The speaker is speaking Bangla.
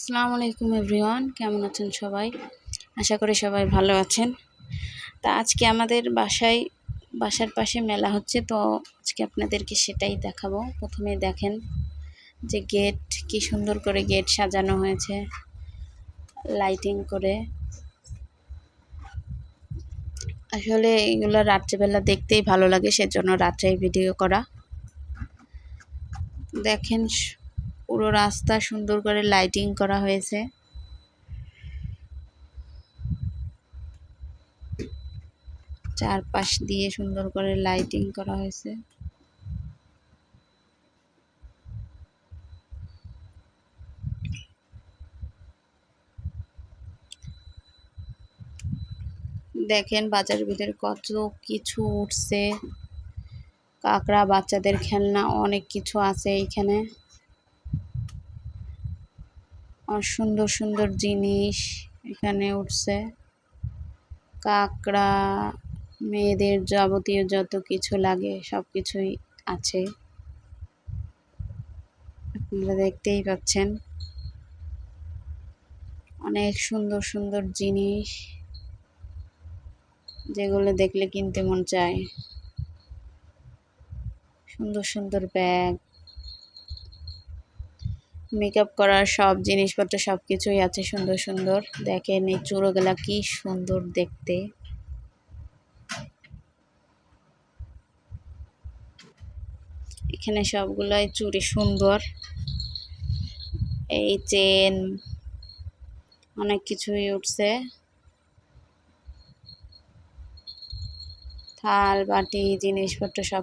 আসসালামু আলাইকুম এভরিওয়ান, কেমন আছেন সবাই? আশা করি সবাই ভালো আছেন। তা আজকে আমাদের বাসার পাশে মেলা হচ্ছে, তো আজকে আপনাদেরকে সেটাই দেখাবো। প্রথমে দেখেন যে গেট, কি সুন্দর করে গেট সাজানো হয়েছে লাইটিং করে। আসলে এগুলো রাত্রেবেলা দেখতেই ভালো লাগে, সেজন্য রাত্রেই ভিডিও করা। দেখেন পুরো রাস্তা সুন্দর করে লাইটিং করা হয়েছে। চারপাশ দিয়ে সুন্দর করে লাইটিং করা হয়েছে। দেখেন বাজারের ভিতরে কত কিছু উঠছে, কাঁকড়া, বাচ্চাদের খেলনা, অনেক কিছু আছে এইখানে। আর সুন্দর সুন্দর জিনিস এখানে উঠছে, কাঁকড়া, মেয়েদের যাবতীয় যত কিছু লাগে সব কিছুই আছে, আপনারা দেখতেই পাচ্ছেন। অনেক সুন্দর সুন্দর জিনিস, যেগুলো দেখলে কিনতে মন চায়। সুন্দর সুন্দর ব্যাগ, মেকআপ করার সব জিনিসপত্র সব কিছুই আছে সুন্দর সুন্দর। দেখেন এই চূড়োগুলা কি সুন্দর দেখতে। এখানে সবগুলাই চুড়ি সুন্দর, এই চেন, অনেক কিছুই উঠছে। থাল বাটি জিনিসপত্র সব